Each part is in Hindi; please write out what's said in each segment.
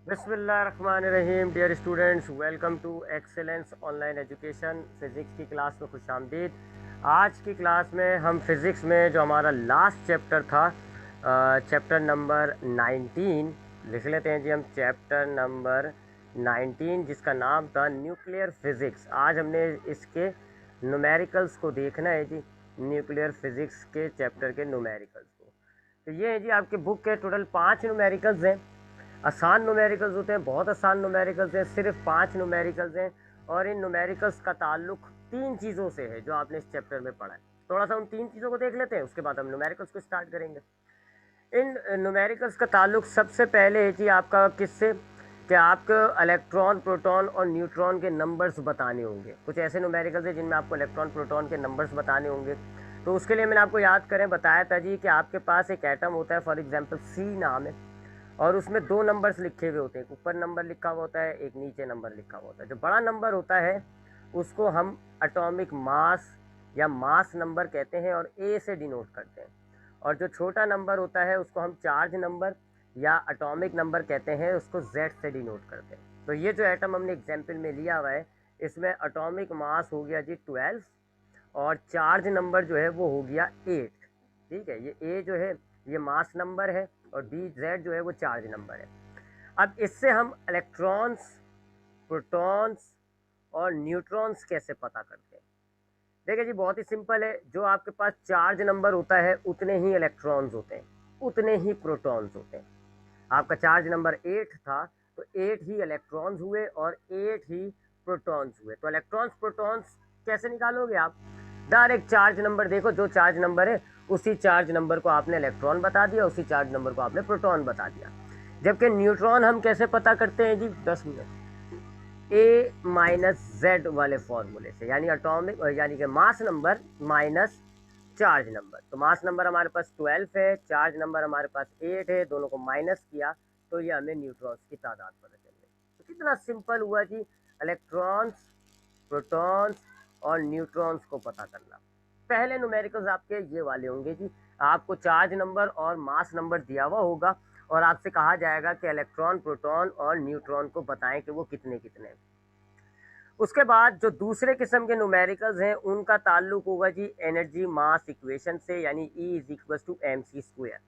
बिस्मिल्लाहिर्रहमानिर्रहीम। Dear students, welcome to excellence online education. Physics की क्लास में खुशामदीद। आज की क्लास में हम फ़िज़िक्स में जो हमारा लास्ट चैप्टर था, चैप्टर नंबर 19 लिख लेते हैं जी हम। चैप्टर नंबर 19 जिसका नाम था न्यूक्लियर फ़िज़िक्स। आज हमने इसके न्यूमेरिकल्स को देखना है जी, न्यूक्लियर फ़िज़िक्स के चैप्टर के न्यूमेरिकल्स को। तो ये है जी, आपके बुक के टोटल 5 न्यूमेरिकल्स हैं। आसान न्यूमेरिकल्स होते हैं, बहुत आसान न्यूमेरिकल्स हैं, सिर्फ 5 न्यूमेरिकल्स हैं। और इन न्यूमेरिकल्स का ताल्लुक 3 चीज़ों से है जो आपने इस चैप्टर में पढ़ा है। थोड़ा सा उन 3 चीज़ों को देख लेते हैं, उसके बाद हम न्यूमेरिकल्स को स्टार्ट करेंगे। इन न्यूमेरिकल्स का ताल्लुक सबसे पहले है जी आपका किससे, कि आपको इलेक्ट्रॉन, प्रोटॉन और न्यूट्रॉन के नंबर्स बताने होंगे। कुछ ऐसे न्यूमेरिकल्स हैं जिनमें आपको इलेक्ट्रॉन, प्रोटॉन के नंबर्स बताने होंगे। तो उसके लिए मैंने आपको याद करें बताया था जी कि आपके पास एक एटम होता है, फॉर एग्जांपल सी नाम है, और उसमें 2 नंबर्स लिखे हुए होते हैं। एक ऊपर नंबर लिखा हुआ होता है, एक नीचे नंबर लिखा हुआ होता है। जो बड़ा नंबर होता है उसको हम एटॉमिक मास या मास नंबर कहते हैं और ए से डिनोट करते हैं। और जो छोटा नंबर होता है उसको हम चार्ज नंबर या एटॉमिक नंबर कहते हैं, उसको जेड से डिनोट करते हैं। तो ये जो एटम हमने एग्जाम्पल में लिया हुआ है, इसमें एटॉमिक मास हो गया जी 12 और चार्ज नंबर जो है वो हो गया 8। ठीक है, ये ए जो है ये मास नंबर है और बी जेड जो है वो चार्ज नंबर है। अब इससे हम इलेक्ट्रॉन्स, प्रोटॉन्स और न्यूट्रॉन्स कैसे पता करते हैं? देखिए जी, बहुत ही सिंपल है। जो आपके पास चार्ज नंबर होता है उतने ही इलेक्ट्रॉन्स होते हैं, उतने ही प्रोटॉन्स होते हैं। आपका चार्ज नंबर 8 था तो 8 ही इलेक्ट्रॉन्स हुए और 8 ही प्रोटॉन्स हुए। तो इलेक्ट्रॉन्स, प्रोटॉन्स कैसे निकालोगे आप? डायरेक्ट चार्ज नंबर देखो, जो चार्ज नंबर है उसी चार्ज नंबर को आपने इलेक्ट्रॉन बता दिया, उसी चार्ज नंबर को आपने प्रोटॉन बता दिया। जबकि न्यूट्रॉन हम कैसे पता करते हैं जी? 10 मिनट, ए माइनस जेड वाले फॉर्मूले से, यानी अटोमिक यानी कि मास नंबर माइनस चार्ज नंबर। तो मास नंबर हमारे पास 12 है, चार्ज नंबर हमारे पास 8 है, दोनों को माइनस किया तो ये हमें न्यूट्रॉन्स की तादाद पता चल गई। तो कितना सिंपल हुआ जी, इलेक्ट्रॉन्स, प्रोटॉन्स और न्यूट्रॉन्स को पता करना। पहले न्यूमेरिकल्स आपके ये वाले होंगे जी, आपको चार्ज नंबर और मास नंबर दिया हुआ होगा और आपसे कहा जाएगा कि इलेक्ट्रॉन, प्रोटॉन और न्यूट्रॉन को बताएं कि वो कितने कितने हैं। उसके बाद जो दूसरे किस्म के न्यूमेरिकल्स हैं उनका ताल्लुक होगा जी एनर्जी मास इक्वेशन से, यानी E is equal to M C square.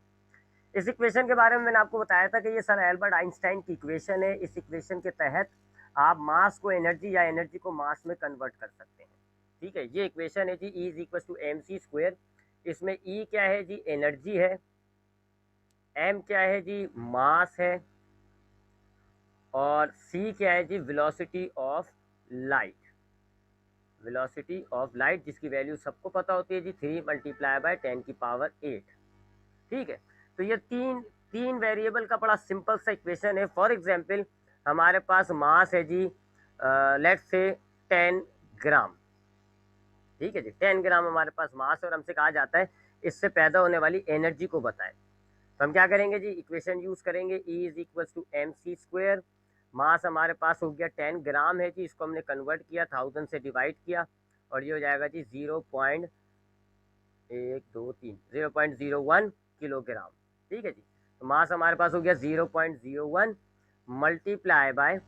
इस इक्वेशन के बारे में मैंने आपको बताया था कि ये सर एल्बर्ट आइंस्टाइन की इक्वेशन है। इस इक्वेशन के तहत आप मास को एनर्जी या एनर्जी को मास में कन्वर्ट कर सकते हैं। ठीक है, ये इक्वेशन है जी, E is equal to M C square. इसमें E क्या है जी? एनर्जी है। M क्या है जी? मास है। और C क्या है जी? Velocity of light. Velocity of light जिसकी वैल्यू सबको पता होती है जी, 3 मल्टीप्लाई बाय 10⁸ ठीक है। तो ये तीन तीन वेरिएबल का बड़ा सिंपल सा इक्वेशन है। फॉर एग्जांपल हमारे पास मास है जी, लेट्स से 10 ग्राम। ठीक है जी, 10 ग्राम हमारे पास मास है और हमसे कहा जाता है इससे पैदा होने वाली एनर्जी को बताएं। तो हम क्या करेंगे जी? इक्वेशन यूज करेंगे, E is equal to M C square. Mass हमारे पास हो गया 10 ग्राम है जी, इसको हमने कन्वर्ट किया, 1000 से डिवाइड किया और ये हो जाएगा जी 0.123 0.01 किलोग्राम। ठीक है जी, तो मास हमारे पास हो गया 0.01 मल्टीप्लाई बाय,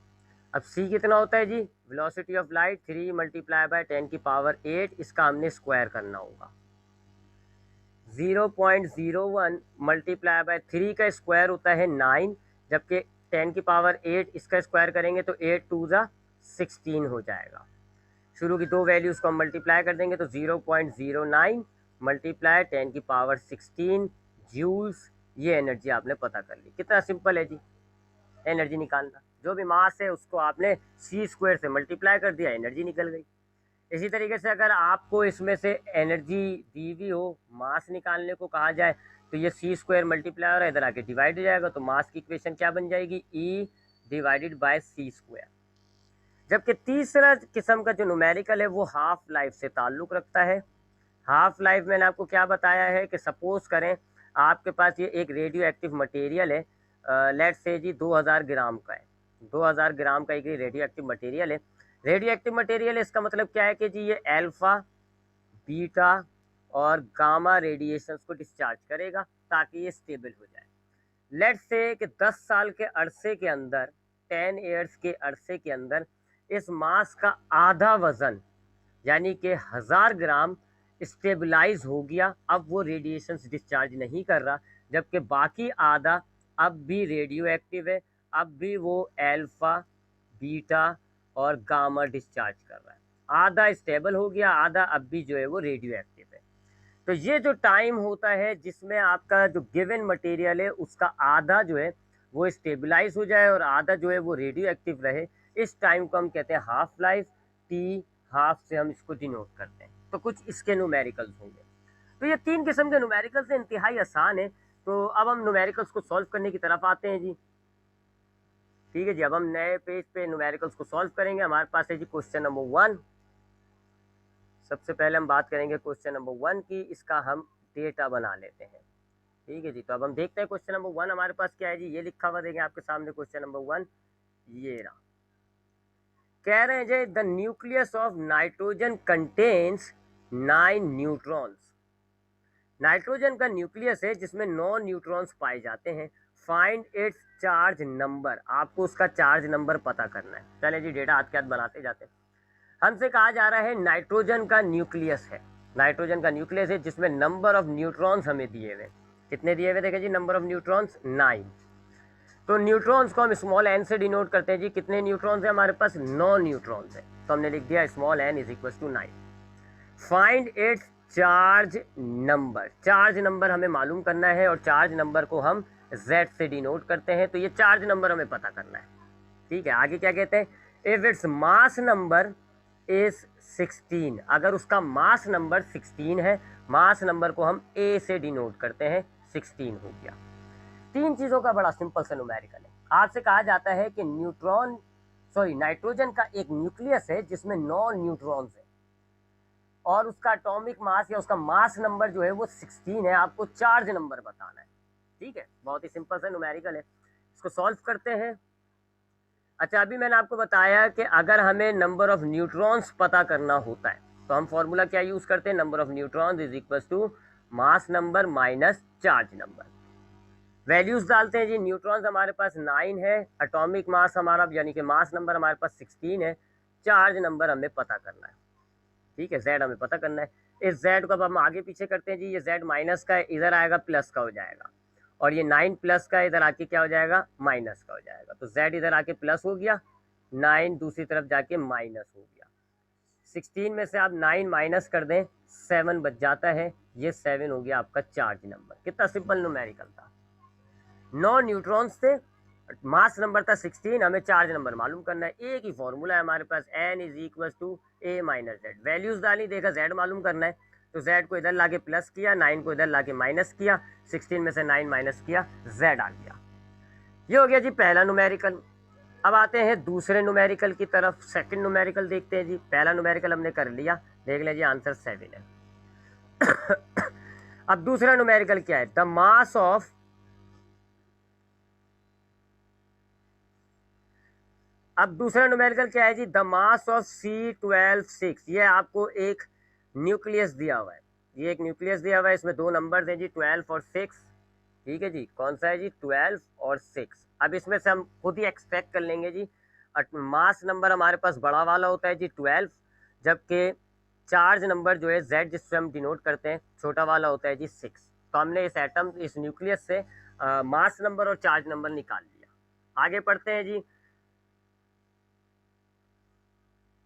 अब सी कितना होता है जी? Velocity of light 3 multiply by 10⁸ इसका हमने स्क्वायर करना होगा। 0.01 मल्टीप्लाई बाय 3 का स्क्वायर होता है 9, जबकि 10⁸ इसका स्क्वायर करेंगे तो 8 टू ज़ा 16 हो जाएगा। शुरू की दो वैल्यूज़ को हम मल्टीप्लाई कर देंगे तो 0.09 मल्टीप्लाई 10⁻16 जूल्स। ये एनर्जी आपने पता कर ली। कितना सिंपल है जी एनर्जी निकालना। जो भी मास है उसको आपने सी स्क्वायर से मल्टीप्लाई कर दिया, एनर्जी निकल गई। इसी तरीके से अगर आपको इसमें से एनर्जी दी हुई हो, मास निकालने को कहा जाए, तो ये सी स्क्वायर मल्टीप्लाई हो रहा है, इधर आके डिवाइड हो जाएगा, तो मास की इक्वेशन क्या बन जाएगी? E divided by C square. जबकि तीसरा किस्म का जो न्यूमेरिकल है वो हाफ लाइफ से ताल्लुक रखता है। हाफ लाइफ मैंने आपको क्या बताया है कि सपोज करें आपके पास ये एक रेडियो एक्टिव मटेरियल है, लेट्स से जी 2000 ग्राम का है। 2000 ग्राम का एक रेडियो एक्टिव मटेरियल है। रेडियो एक्टिव मटेरियल इसका मतलब क्या है कि जी ये अल्फा, बीटा और गामा रेडिएशंस को डिस्चार्ज करेगा ताकि ये स्टेबल हो जाए। लेट्स से कि 10 साल के अरसे के अंदर, 10 ईयर्स के अरसे के अंदर इस मास का आधा वजन यानी कि 1000 ग्राम स्टेबलाइज हो गया, अब वो रेडिएशन डिस्चार्ज नहीं कर रहा, जबकि बाकी आधा अब भी रेडियो एक्टिव है, अब भी वो अल्फा, बीटा और गामा डिस्चार्ज कर रहा है। आधा स्टेबल हो गया, आधा अब भी जो है वो रेडियो एक्टिव है। तो ये जो टाइम होता है जिसमें आपका जो गिवन मटेरियल है उसका आधा जो है वो स्टेबलाइज हो जाए और आधा जो है वो रेडियो एक्टिव रहे, इस टाइम को हम कहते हैं हाफ लाइफ। टी हाफ से हम इसको डिनोट करते हैं। तो कुछ इसके न्यूमेरिकल्स होंगे। तो ये 3 किस्म के न्यूमेरिकल्स हैं, इंतहाई आसान है। तो अब हम न्यूमेरिकल्स को सॉल्व करने की तरफ आते हैं जी। ठीक है जी, अब हम नए पेज पे न्यूमेरिकल्स को सॉल्व करेंगे। हमारे पास है जी क्वेश्चन नंबर 1। सबसे पहले हम बात करेंगे क्वेश्चन नंबर 1 की, इसका हम डेटा बना लेते हैं। ठीक है जी, तो अब हम देखते हैं क्वेश्चन नंबर 1 हमारे पास क्या है जी। ये लिखा हुआ देखें आपके सामने क्वेश्चन नंबर 1, ये रहा। कह रहे हैं जी the nucleus of nitrogen contains 9 neutrons. Nitrogen का न्यूक्लियस है जिसमें 9 न्यूट्रॉन्स पाए जाते हैं। फाइंड इट्स चार्ज नंबर, आपको उसका चार्ज नंबर पता करना है। चले जी डेटा हाथ के हाथ बनाते जाते हैं। हमसे कहा जा रहा है नाइट्रोजन का न्यूक्लियस है, नाइट्रोजन का न्यूक्लियस है जिसमें नंबर ऑफ न्यूट्रॉन्स हमें दिए हुए। कितने दिए हुए देखें जी, नंबर ऑफ न्यूट्रॉन्स 9। तो न्यूट्रॉन्स को हम स्मॉल एन से डिनोट करते हैं जी। कितने न्यूट्रॉन्स है हमारे पास, 9 न्यूट्रॉन्स है, तो हमने लिख दिया small N is equal to 9। Find its charge number, charge number हमें मालूम करना है और चार्ज नंबर को हम Z से डिनोट करते हैं। तो ये चार्ज नंबर हमें पता करना है। ठीक है, आगे क्या कहते हैं, if its mass number is 16, अगर उसका मास नंबर 16 है, मास नंबर को हम A से डिनोट करते हैं, 16 हो गया। 3 चीज़ों का बड़ा सिंपल सा न्यूमेरिकल है। आपसे कहा जाता है कि नाइट्रोजन का एक न्यूक्लियस है जिसमें 9 न्यूट्रॉन्स है और उसका एटॉमिक मास या उसका मास नंबर जो है वो 16 है, आपको चार्ज नंबर बताना है। ठीक है, बहुत ही सिंपल सा न्यूमेरिकल है, इसको सॉल्व करते हैं। अच्छा, अभी मैंने आपको बताया कि अगर हमें नंबर ऑफ न्यूट्रॉन्स पता करना होता है तो हम फॉर्मूला क्या यूज करते हैं, number of neutrons is equal to mass number minus charge number. Values डालते हैं जी। न्यूट्रॉन्स हमारे पास 9 है, एटॉमिक मास हमारा यानी कि मास नंबर हमारे पास 16 है, चार्ज नंबर हमें पता करना है। ठीक है, जेड हमें पता करना है। इस जेड को अब हम आगे पीछे करते हैं जी। ये जेड माइनस का है, इधर आएगा प्लस का हो जाएगा, और ये 9 प्लस का इधर आके क्या हो जाएगा, माइनस का हो जाएगा। तो जेड इधर आके प्लस हो गया, 9 दूसरी तरफ जाके माइनस हो गया। 16 में से आप 9 माइनस कर दें, 7 बच जाता है, ये 7 हो गया आपका चार्ज नंबर। कितना सिंपल न्यूमेरिकल था। 9 न्यूट्रॉन्स थे, मास नंबर था 16, हमें चार्ज नंबर मालूम करना है। एक ही फॉर्मूला है हमारे पास, n is equal to A minus Z. Values डाली, देखा जेड मालूम करना है, तो जेड को इधर लाके प्लस किया, 9 को इधर लाके माइनस किया, 16 में से 9 माइनस किया, जेड आ गया। ये हो गया जी पहला न्यूमेरिकल। अब आते हैं दूसरे न्यूमेरिकल की तरफ। सेकंड न्यूमेरिकल देखते हैं जी। पहला न्यूमेरिकल हमने कर लिया, देख लीजिए आंसर 7 है। अब दूसरा न्यूमेरिकल क्या है, द मास ऑफ, अब दूसरा न्यूमेरिकल क्या है जी, द मास ऑफ C12 6। ये आपको एक न्यूक्लियस दिया हुआ है, ये एक न्यूक्लियस दिया हुआ है, इसमें 2 नंबर हैं जी, 12 और 6। ठीक है जी, कौन सा है जी, 12 और 6। अब इसमें से हम खुद ही एक्सपेक्ट कर लेंगे जी। मास नंबर हमारे पास बड़ा वाला होता है जी 12, जबकि चार्ज नंबर जो है Z जिससे हम डिनोट करते हैं छोटा वाला होता है जी 6। तो हमने इस एटम, इस न्यूक्लियस से मास नंबर और चार्ज नंबर निकाल लिया। आगे पढ़ते हैं जी।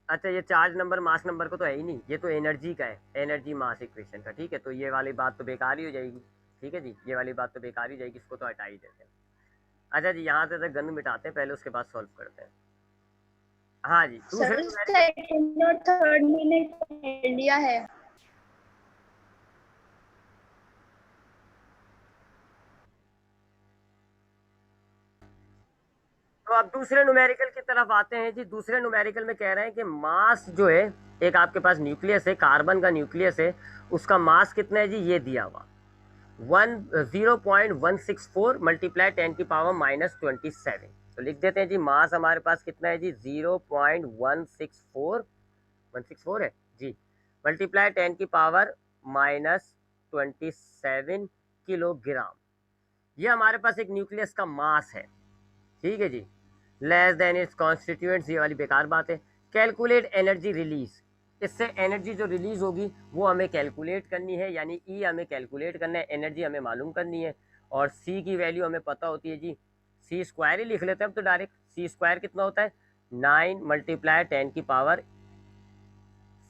अच्छा, ये चार्ज नंबर मास नंबर को तो है ही नहीं, ये तो एनर्जी का है, एनर्जी मास इक्वेशन का। ठीक है, तो ये वाली बात तो बेकार ही हो जाएगी। ठीक है जी, ये वाली बात तो बेकार ही जाएगी, इसको तो हटा ही देते हैं। अच्छा जी, यहाँ से तो गंद मिटाते हैं पहले, उसके बाद सॉल्व करते हैं। हाँ जी, दूसरे सेकंड और थर्ड मैंने पढ़ लिया है। तो अब दूसरे न्यूमेरिकल की तरफ आते हैं जी। दूसरे न्यूमेरिकल में कह रहे हैं कि मास जो है, एक आपके पास न्यूक्लियस है, कार्बन का न्यूक्लियस है, उसका मास कितना है जी, ये दिया हुआ 0.164 मल्टीप्लाई 10 की पावर माइनस 27। तो लिख देते हैं जी, मास हमारे पास कितना है जी, 0.164, 164 है जी, मल्टीप्लाई 10 की पावर माइनस 27 किलोग्राम। ये हमारे पास एक न्यूक्लियस का मास है, ठीक है जी, लेस देन इट्स कॉन्स्टिट्यूएंट्स, ये वाली बेकार बात है। कैलकुलेट एनर्जी रिलीज, इससे एनर्जी जो रिलीज होगी वो हमें कैलकुलेट करनी है, यानी ई हमें कैलकुलेट करना है, एनर्जी हमें मालूम करनी है। और सी की वैल्यू हमें पता होती है जी, सी स्क्वायर ही लिख लेते हैं अब तो डायरेक्ट। सी स्क्वायर कितना होता है, 9 मल्टीप्लाई 10 की पावर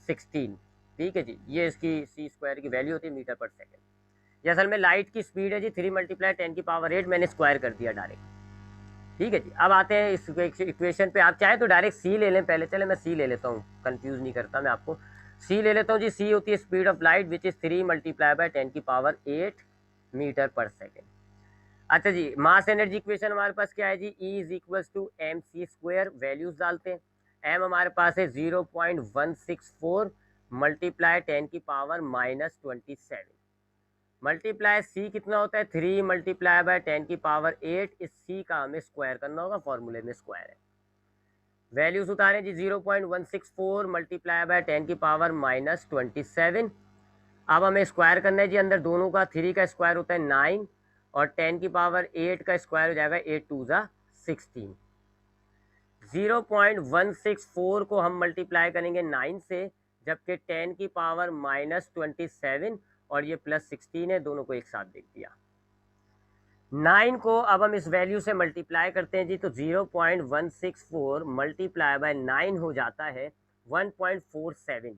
16, ठीक है जी, ये इसकी सी स्क्वायर की वैल्यू होती है मीटर पर सेकेंड। ये असल में लाइट की स्पीड है जी 3 मल्टीप्लाई 10 की पावर 8, मैंने स्क्वायर कर दिया डायरेक्ट, ठीक है जी। अब आते हैं इस इक्वेशन पे, आप चाहे तो डायरेक्ट सी ले लें पहले, चले मैं सी ले लेता हूँ, कंफ्यूज नहीं करता मैं आपको, सी ले लेता हूँ जी। सी होती है speed of light which is 3 multiply bye 10 की पावर 8 मीटर पर सेकेंड। अच्छा जी, मास एनर्जी इक्वेशन हमारे पास क्या है जी, E is equal to M C square, values डालते हैं। एम हमारे पास है 0.164 मल्टीप्लाई 10 की पावर -27, मल्टीप्लाई सी कितना होता है 3 मल्टीप्लाई बाय 10 की पावर 8, इस सी का हमें स्क्वायर करना होगा, फॉर्मूले में स्क्वायर है। वैल्यूज उतारें जी, 0.164 मल्टीप्लाई बाय 10 की पावर -27। अब हमें स्क्वायर करना है जी, अंदर दोनों का, 3 का स्क्वायर होता है 9 और 10 की पावर 8 का स्क्वायर हो जाएगा 8 2 ज़ा 16। 0.164 को हम मल्टीप्लाई करेंगे 9 से, जबकि 10 की पावर -27 और ये +16 है, दोनों को एक साथ देख दिया। 9 को अब हम इस वैल्यू से मल्टीप्लाई करते हैं जी, तो 0.164 मल्टीप्लाई बाय 9 हो जाता है 1.47।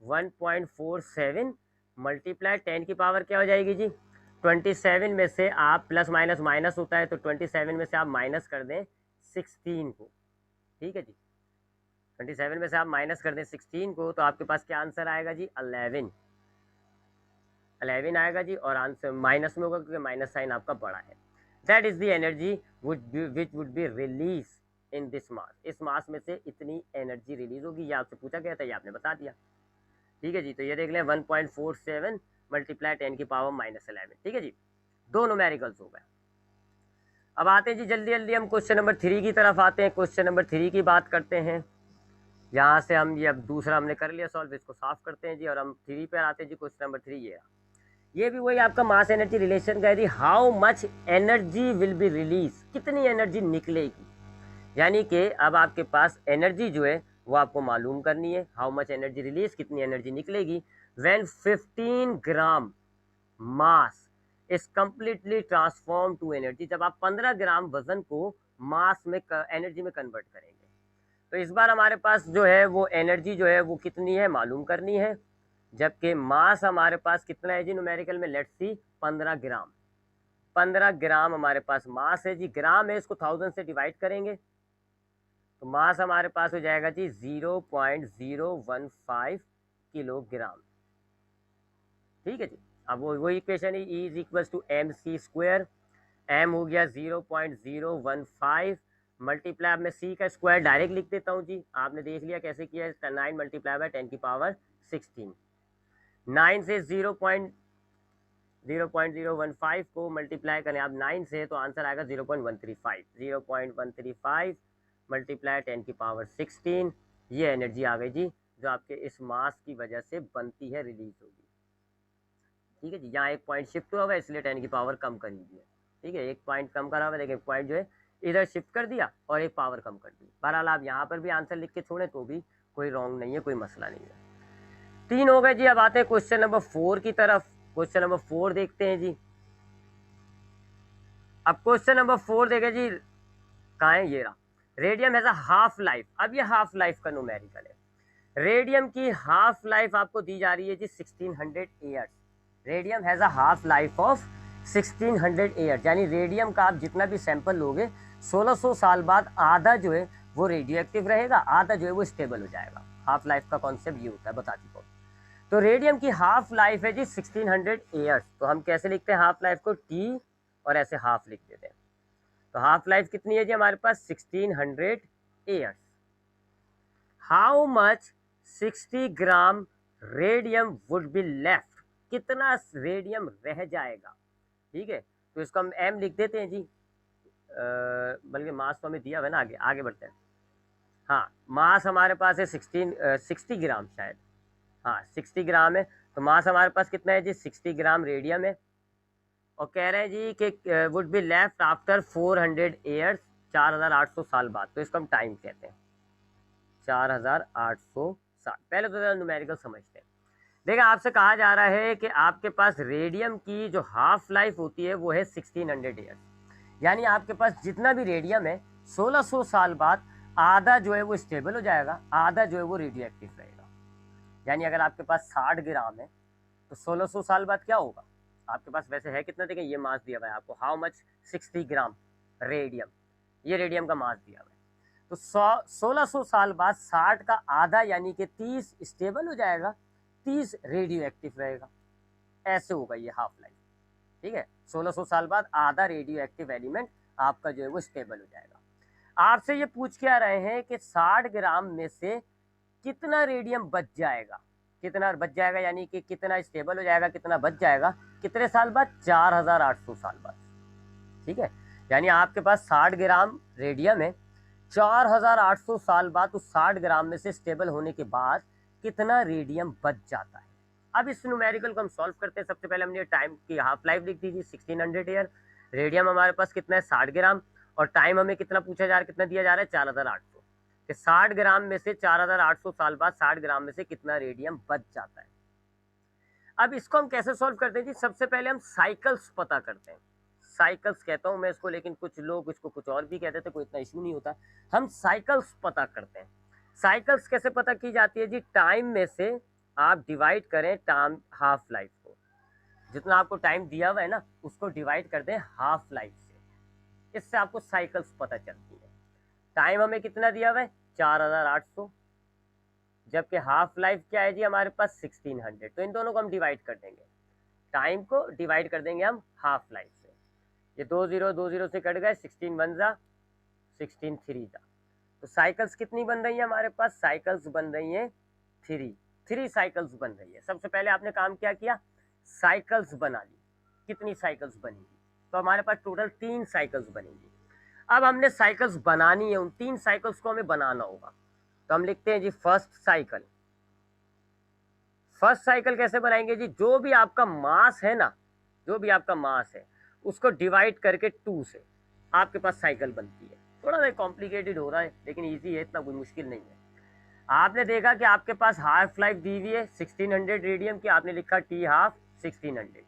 1.47 मल्टीप्लाई 10 की पावर क्या हो जाएगी जी, 27 में से आप प्लस माइनस माइनस होता है, तो 27 में से आप माइनस कर दें 16 को, ठीक है जी। 27 में से आप माइनस कर दें 16 को, तो आपके पास क्या आंसर आएगा जी, 11 आएगा जी, और आंसर माइनस में होगा क्योंकि माइनस साइन आपका बड़ा है। That is the energy which would be release in this mass, इस मास में से इतनी एनर्जी रिलीज होगी। ये आपसे पूछा गया था, ये आपने बता दिया, ठीक है जी। तो ये देख लें 1.47 मल्टीप्लाई 10 की पावर -11, ठीक है जी, दो न्यूमेरिकल्स हो गए। अब आते हैं जी जल्दी जल्दी हम क्वेश्चन नंबर 3 की तरफ आते हैं। क्वेश्चन नंबर 3 की बात करते हैं, यहाँ से हम ये अब दूसरा हमने कर लिया सॉल्व, इसको साफ करते हैं जी, और हम 3 पर आते हैं जी। क्वेश्चन नंबर 3 ये भी वही आपका मास एनर्जी रिलेशन का है जी, how much energy will be release, कितनी एनर्जी निकलेगी, यानी कि अब आपके पास एनर्जी जो है वो आपको मालूम करनी है, हाउ मच एनर्जी रिलीज, कितनी एनर्जी निकलेगी, when 15 gram mass is completely transform to energy, जब आप 15 ग्राम वजन को मास में एनर्जी में कन्वर्ट करेंगे। तो इस बार हमारे पास जो है वो एनर्जी जो है वो कितनी है मालूम करनी है, जबकि मास हमारे पास कितना है जी न्यूमेरिकल में, लेट्स सी 15 ग्राम। 15 ग्राम हमारे पास मास है जी, ग्राम है, इसको 1000 से डिवाइड करेंगे तो मास हमारे पास हो जाएगा जी 0.015 किलोग्राम, ठीक है जी। अब वही इक्वेशन है, E is equal to M C square, M हो गया 0.015 मल्टीप्लाई, अब मैं सी का स्क्वायर डायरेक्ट लिख देता हूँ जी, आपने देख लिया कैसे किया है, 9 मल्टीप्लाई बाय 10 की पावर 16। 9 से 0.015 को मल्टीप्लाई करें आप 9 से, तो आंसर आएगा 0.135। 0.135 मल्टीप्लाई 10 की पावर 16, ये एनर्जी आ गई जी, जो आपके इस मास की वजह से बनती है, रिलीज होगी, ठीक है जी। यहाँ एक पॉइंट शिफ्ट हुआ हुआ है, इसलिए 10 की पावर कम कर दी है, ठीक है, एक पॉइंट कम करा हुआ है, एक पॉइंट जो है इधर शिफ्ट कर दिया और एक पावर कम कर दी। बहरहाल आप यहाँ पर भी आंसर लिख के छोड़ें तो भी कोई रॉन्ग नहीं है, कोई मसला नहीं है। 3 हो गए जी। अब आते हैं क्वेश्चन नंबर 4 की तरफ। क्वेश्चन नंबर 4 देखते हैं जी। अब क्वेश्चन नंबर 4 देखें जी, कहाँ है, ये रहा, radium has a half life. अब ये हाफ लाइफ का न्यूमेरिकल है, रेडियम की हाफ लाइफ आपको दी जा रही है जी 1600 years. Radium has a half life of 1600 years, यानी रेडियम का आप जितना भी सैंपल लोगे 1600 साल बाद आधा जो है वो रेडियो एक्टिव रहेगा, आधा जो है वो स्टेबल हो जाएगा। हाफ लाइफ का कॉन्सेप्ट ये होता है, बता चुका हूँ। तो रेडियम की हाफ लाइफ है जी 1600 ईयर्स, तो हम कैसे लिखते हैं हाफ लाइफ को, टी और ऐसे हाफ लिख देते हैं। तो हाफ लाइफ कितनी है जी हमारे पास 1600 years. How much 60 gram radium would be left, कितना रेडियम रह जाएगा, ठीक है। तो इसको हम एम लिख देते हैं जी, बल्कि मास तो हमें दिया हुआ है ना, आगे आगे बढ़ते हैं। हाँ, मास हमारे पास है 60 ग्राम शायद, हाँ 60 ग्राम है। तो मास हमारे पास कितना है जी 60 ग्राम रेडियम है, और कह रहे हैं जी कि would be left after 400 years, 4800 साल बाद। तो इसको हम टाइम कहते हैं, 4800 साल। पहले तो न्यूमेरिकल समझते हैं। देखिए आपसे कहा जा रहा है कि आपके पास रेडियम की जो हाफ लाइफ होती है वो है 1600 ईयर्स, यानी आपके पास जितना भी रेडियम है 1600 साल बाद आधा जो है वो स्टेबल हो जाएगा, आधा जो है वो रेडियो एक्टिव रहेगा। यानी अगर आपके पास 60 ग्राम है तो 1600 साल बाद क्या होगा, आपके पास वैसे है कितना, देखें ये मास दिया हुआ है आपको, हाउ मच, 60 ग्राम रेडियम, ये रेडियम का मास दिया हुआ है। तो 1600 साल बाद 60 का आधा यानी कि 30 स्टेबल हो जाएगा, 30 रेडियो एक्टिव रहेगा। ऐसे होगा ये हाफ लाइफ। ठीक है, 1600 साल बाद आधा रेडियो एक्टिव एलिमेंट आपका जो है वो स्टेबल हो जाएगा। आपसे ये पूछ के आ रहे हैं कि 60 ग्राम में से कितना रेडियम बच जाएगा, कितना बच जाएगा, यानी कि कितना स्टेबल हो जाएगा, कितना बच जाएगा, कितने साल बाद, 4800 साल बाद। ठीक है, यानी आपके पास 60 ग्राम रेडियम है, 4800 साल बाद उस 60 ग्राम में से स्टेबल होने के बाद कितना रेडियम बच जाता है। अब इस न्यूमेरिकल को हम सॉल्व करते हैं। सबसे पहले हमने टाइम की हाफ लाइफ लिख दी थी 1600 ईयर, रेडियम हमारे पास कितना है 60 ग्राम, और टाइम हमें कितना पूछा जा रहा है, कितना दिया जा रहा है 4800, कि 60 ग्राम में से 4800 साल बाद 60 ग्राम में से कितना रेडियम बच जाता है। अब इसको हम कैसे सॉल्व करते हैं जी, सबसे पहले हम साइकिल्स पता करते हैं। साइकिल्स कहता हूं मैं इसको, लेकिन कुछ लोग इसको कुछ और भी कहते थे, कोई इतना इशू नहीं होता। हम साइकिल्स पता करते हैं। साइकिल्स कैसे पता की जाती है जी, टाइम में से आप डिवाइड करें टाइम हाफ लाइफ को, जितना आपको टाइम दिया हुआ है ना उसको डिवाइड कर दें हाफ लाइफ से, इससे आपको साइकिल्स पता चलती है। टाइम हमें कितना दिया हुआ है 4800, जबकि हाफ लाइफ क्या है जी हमारे पास 1600। तो इन दोनों को हम डिवाइड कर देंगे, टाइम को डिवाइड कर देंगे हम हाफ लाइफ से। ये 2 से कट गए, 16 1 जा 16 3 जा। तो साइकिल्स कितनी बन रही है हमारे पास, साइकिल्स बन रही हैं 3 साइकिल्स बन रही है। सबसे पहले आपने काम क्या किया, साइकिल्स बना ली। कितनी साइकिल्स बनेगी, तो हमारे पास टोटल 3 साइकिल्स बनेंगी। अब हमने साइकिल्स बनानी है, उन 3 साइकिल्स को हमें बनाना होगा। तो हम लिखते हैं जी फर्स्ट साइकिल। फर्स्ट साइकिल कैसे बनाएंगे जी, जो भी आपका मास है ना, जो भी आपका मास है उसको डिवाइड करके 2 से आपके पास साइकिल बनती है। थोड़ा सा कॉम्प्लिकेटेड हो रहा है लेकिन इजी है, इतना कोई मुश्किल नहीं है। आपने देखा कि आपके पास हाफ लाइफ दी हुई है 1600 रेडियम की, आपने लिखा टी हाफ 1600।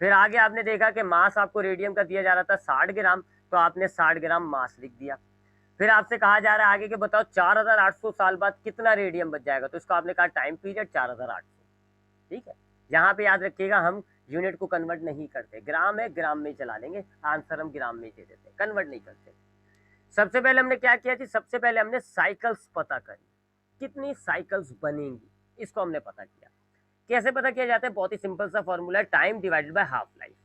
फिर आगे आपने देखा कि मास आपको रेडियम का दिया जा रहा था 60 ग्राम, तो आपने 60 ग्राम मास लिख दिया। फिर आपसे कहा जा रहा है आगे कि बताओ 4800 साल बाद कितना रेडियम बच जाएगा, तो इसको आपने कहा टाइम पीरियड 4800। ठीक है, यहाँ पे याद रखिएगा हम यूनिट को कन्वर्ट नहीं करते, ग्राम है ग्राम में ही चला लेंगे, आंसर हम ग्राम में ही दे देते हैं, कन्वर्ट नहीं करते। सबसे पहले हमने क्या किया थी, सबसे पहले हमने साइकिल्स पता करी, कितनी साइकिल्स बनेंगी इसको हमने पता किया। कैसे पता किया जाता है, बहुत ही सिंपल सा फॉर्मूला है, time divided by half life.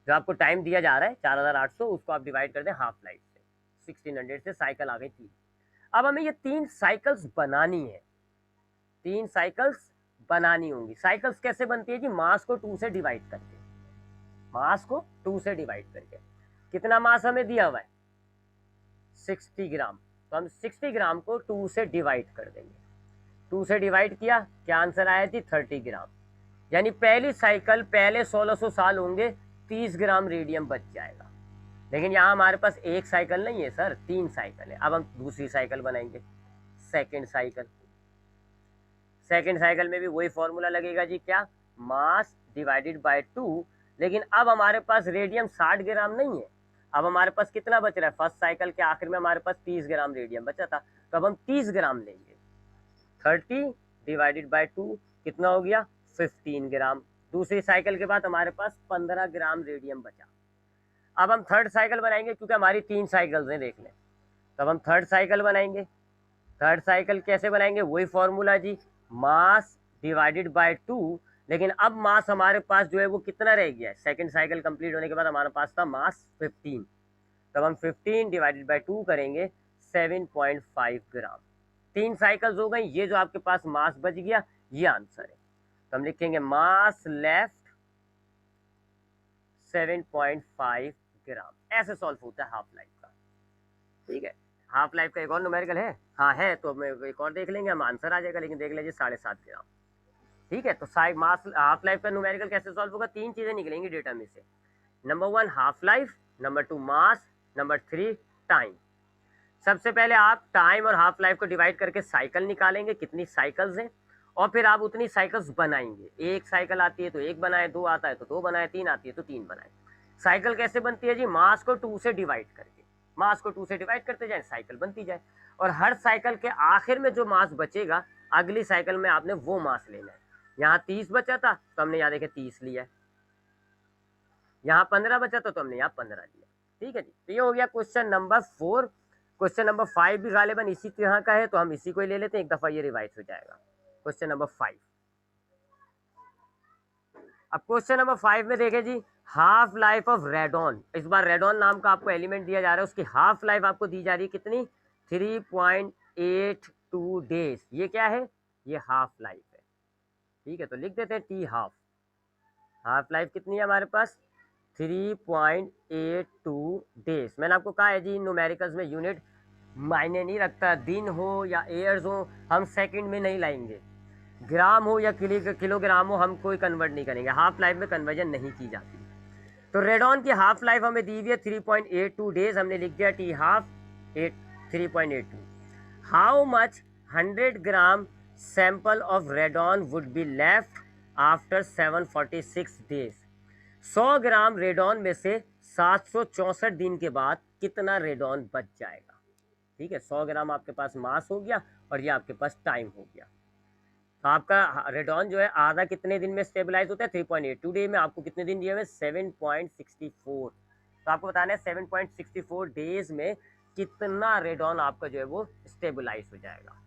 जो आपको टाइम दिया जा रहा है 4800, उसको आप डिवाइड कर दें हाफ लाइफ से, 1600 से साइकिल आ गई 3। अब हमें ये 3 साइकिल्स बनानी है, 3 साइकिल्स बनानी होंगी। साइकिल्स कैसे बनती है जी, मास को 2 से डिवाइड करके, मास को 2 से डिवाइड करके। कितना मास हमें दिया हुआ है 60 ग्राम, तो हम 60 ग्राम को 2 से डिवाइड कर देंगे। 2 से डिवाइड किया, क्या आंसर आया जी 30 ग्राम। यानी पहली साइकिल पहले 1600 साल होंगे, 30 ग्राम रेडियम बच जाएगा। लेकिन यहाँ हमारे पास एक साइकिल नहीं है सर, 3 साइकिल है। अब हम दूसरी साइकिल बनाएंगे, सेकेंड साइकिल। सेकेंड साइकिल में भी वही फॉर्मूला लगेगा जी, क्या, मास डिवाइडेड बाय 2। लेकिन अब हमारे पास रेडियम 60 ग्राम नहीं है, अब हमारे पास कितना बच रहा है, फर्स्ट साइकिल के आखिर में हमारे पास 30 ग्राम रेडियम बचा था, तो अब हम 30 ग्राम लेंगे। 30 डिवाइडेड बाय 2 कितना हो गया 15 ग्राम। दूसरी साइकिल के बाद हमारे पास 15 ग्राम रेडियम बचा। अब हम थर्ड साइकिल बनाएंगे, क्योंकि हमारी 3 साइकिल्स हैं, देख लें। तो अब हम थर्ड साइकिल बनाएंगे। थर्ड साइकिल कैसे बनाएंगे, वही फॉर्मूला जी, मास डिवाइडेड बाय 2। लेकिन अब मास हमारे पास जो है वो कितना रह गया है, सेकंड साइकिल कंप्लीट होने के बाद हमारे पास था मास 15। तब हम 15 डिवाइडेड बाय 2 करेंगे, 7.5 ग्राम। 3 साइकिल्स हो गई, ये जो आपके पास मास बच गया ये आंसर है। तो हम लिखेंगे मास लेफ्ट 7.5 ग्राम। ऐसे सॉल्व होता है हाफ लाइफ का। ठीक है, हाफ लाइफ का एक और न्यूमेरिकल है, हाँ है, तो हम एक और देख लेंगे, हम आंसर आ जाएगा, लेकिन देख लीजिए 7.5 ग्राम। ठीक है, तो मास हाफ लाइफ का न्यूमेरिकल कैसे सॉल्व होगा, 3 चीजें निकलेंगी डेटा में से। नंबर 1 हाफ लाइफ, नंबर 2 मास, नंबर 3 टाइम। सबसे पहले आप टाइम और हाफ लाइफ को डिवाइड करके साइकिल निकालेंगे, कितनी साइकिल्स हैं, और फिर आप उतनी साइकिल्स बनाएंगे। एक साइकिल आती है तो एक बनाए, दो आता है तो दो बनाए, तीन आती है तो तीन बनाए। साइकिल कैसे बनती है जी? मास को 2 से डिवाइड करके, मास को 2 से डिवाइड करते जाए, साइकिल बनती जाए। और हर साइकिल के आखिर में जो मास बचेगा, अगली साइकिल में आपने वो मास लेना है। यहाँ 30 बचा था तो हमने यहाँ देखे 30 लिया है, यहाँ 15 बचा था तो हमने यहाँ 15 लिया। ठीक है जी, तो ये हो गया क्वेश्चन नंबर 4। क्वेश्चन नंबर 5 भी गालिबन इसी तरह का है, तो हम इसी को ही ले लेते हैं, एक दफा ये रिवाइज हो जाएगा। Question number 5। अब क्वेश्चन नंबर 5 में देखें जी, हाफ लाइफ ऑफ रेडॉन। इस बार रेडॉन नाम का आपको एलिमेंट दिया जा रहा है, उसकी हाफ लाइफ आपको दी जा रही है कितनी? 3.82 डेज। ये क्या है? ये हाफ लाइफ है। ठीक है, तो लिख देते हैं टी हाफ। हाफ लाइफ कितनी है हमारे पास? 3.82 डेज। मैंने आपको कहा है जी, न्यूमेरिकल्स में यूनिट मायने नहीं रखता, दिन हो या ईयर्स हो, हम सेकंड में नहीं लाएंगे। ग्राम हो या किलोग्राम हो, हम कोई कन्वर्ट नहीं करेंगे, हाफ लाइफ में कन्वर्जन नहीं की जाती। तो रेडॉन की हाफ लाइफ हमें दी हुई है 3.82 डेज, हमने लिख दिया T half 3.82। How much 100 gram sample of radon would be left after 746 days. 100 gram radon में से 764 दिन के बाद कितना रेडॉन बच जाएगा? ठीक है, 100 ग्राम आपके पास मास हो गया और ये आपके पास टाइम हो गया। तो आपका रेडॉन जो है आधा कितने दिन में स्टेबलाइज होता है? 3.82 डे में। आपको कितने दिन दिए हुए? 7.64। तो आपको बताना है 7.64 डेज में कितना रेडॉन आपका जो है वो स्टेबलाइज हो जाएगा।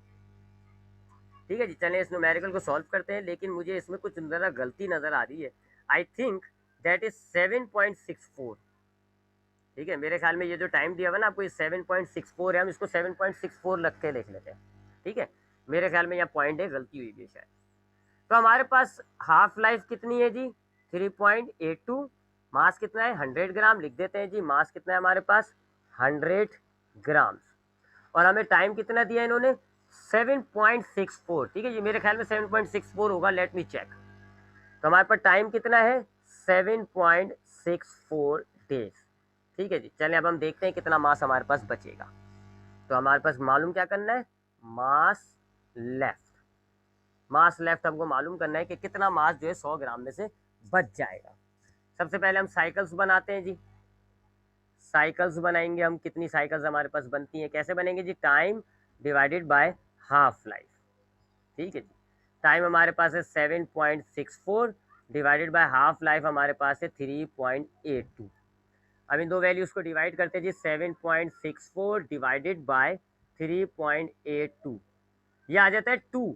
ठीक है जी, चलें इस न्यूमेरिकल को सॉल्व करते हैं, लेकिन मुझे इसमें कुछ ज़रा गलती नज़र आ रही है। I think that is 7.64। ठीक है, मेरे ख्याल में ये जो टाइम दिया हुआ ना आपको, ये 7.64 है, हम इसको 7.64 रख के लिख लेते हैं। ठीक है, मेरे ख्याल में यहाँ पॉइंट है, गलती हुई है शायद। तो हमारे पास हाफ लाइफ कितनी है जी? 3.82। मास कितना है? 100 ग्राम। लिख देते हैं जी, मास कितना है हमारे पास? 100 ग्राम्स। और हमें टाइम कितना दिया इन्होंने? 7.64। ठीक है जी, मेरे ख्याल में 7.64 होगा, लेट मी चेक। तो हमारे पास टाइम कितना है? 7.64 डेज। ठीक है जी, चलें अब हम देखते हैं कितना मास हमारे पास बचेगा। तो हमारे पास मालूम क्या करना है? मास लेफ्ट। मास लेफ्ट हमको मालूम करना है कि कितना मास जो है 100 ग्राम में से बच जाएगा। सबसे पहले हम साइकिल्स बनाते हैं जी। साइकिल्स बनाएंगे हम, कितनी साइकिल्स हमारे पास बनती हैं? कैसे बनेंगे जी? Time divided by half life. ठीक है जी, टाइम हमारे पास है 7.64 डिवाइडेड बाय हाफ लाइफ हमारे पास है 3.82। अब इन दो वैल्यूज़ को डिवाइड करते हैं जी। 7.64 डिवाइडेड बाय 3.82, ये आ जाता है 2।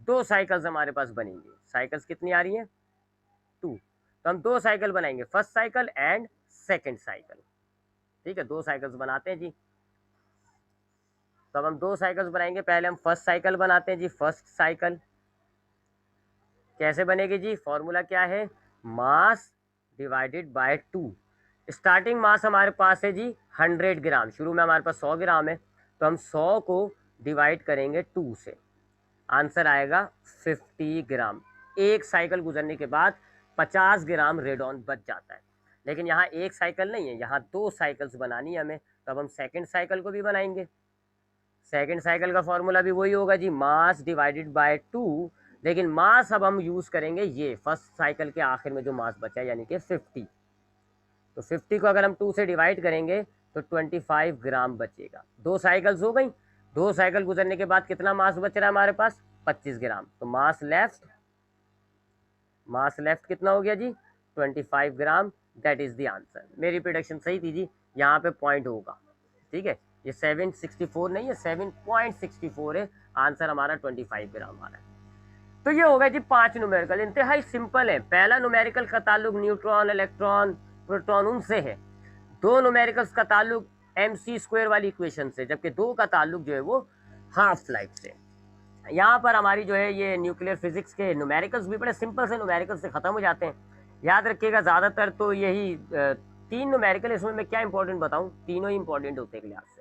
2 साइकिल्स हमारे पास बनेंगे। साइकिल्स कितनी आ रही हैं? 2। तो हम 2 साइकिल बनाएंगे, first cycle and second cycle. ठीक है, 2 साइकिल्स बनाते हैं जी। तो अब हम 2 साइकिल्स बनाएंगे। पहले हम फर्स्ट साइकिल बनाते हैं जी। फर्स्ट साइकिल कैसे बनेगी जी? फॉर्मूला क्या है? मास डिवाइडेड बाय 2। स्टार्टिंग मास हमारे पास है जी 100 ग्राम। शुरू में हमारे पास 100 ग्राम है, तो हम 100 को डिवाइड करेंगे 2 से, आंसर आएगा 50 ग्राम। एक साइकिल गुजरने के बाद 50 ग्राम रेडॉन बच जाता है। लेकिन यहाँ एक साइकिल नहीं है, यहाँ 2 साइकिल्स बनानी है हमें। तो अब हम सेकंड साइकिल को भी बनाएंगे। सेकंड साइकिल का फॉर्मूला भी वही होगा जी, मास डिवाइडेड बाय 2। लेकिन मास अब हम यूज़ करेंगे ये फर्स्ट साइकिल के आखिर में जो मास बचा है, यानी कि 50। तो 50 को अगर हम 2 से डिवाइड करेंगे तो 25 ग्राम बचेगा। 2 साइकिल्स हो गई। 2 साइकिल गुजरने के बाद कितना मास बच रहा है हमारे पास? 25 ग्राम। तो मास लेफ्ट कितना हो गया जी? 25 gram. That is the answer. मेरी प्रेडिक्शन सही थी जी, यहाँ पे पॉइंट होगा। ठीक है, ये 764 नहीं है, 7.64 है। आंसर हमारा 25 ग्राम आ रहा है। तो ये होगा जी 5 न्यूमेरिकल, इंतहाई सिंपल है। पहला न्यूमेरिकल का ताल्लुक न्यूट्रॉन, इलेक्ट्रॉन, प्रोटॉन उनसे है। 2 न्यूमेरिकल्स का ताल्लुक mc² वाली इक्वेशन से, जबकि 2 का ताल्लुक जो है वो हाफ लाइफ से। यहाँ पर हमारी जो है ये न्यूक्लियर फिजिक्स के न्यूमेरिकल्स भी बड़े सिंपल से न्यूमेरिकल्स से ख़त्म हो जाते हैं। याद रखिएगा, ज़्यादातर तो यही 3 न्यूमेरिकल, इसमें मैं क्या इंपॉर्टेंट बताऊँ, तीनों ही इंपॉर्टेंट होते हैं क्लास से।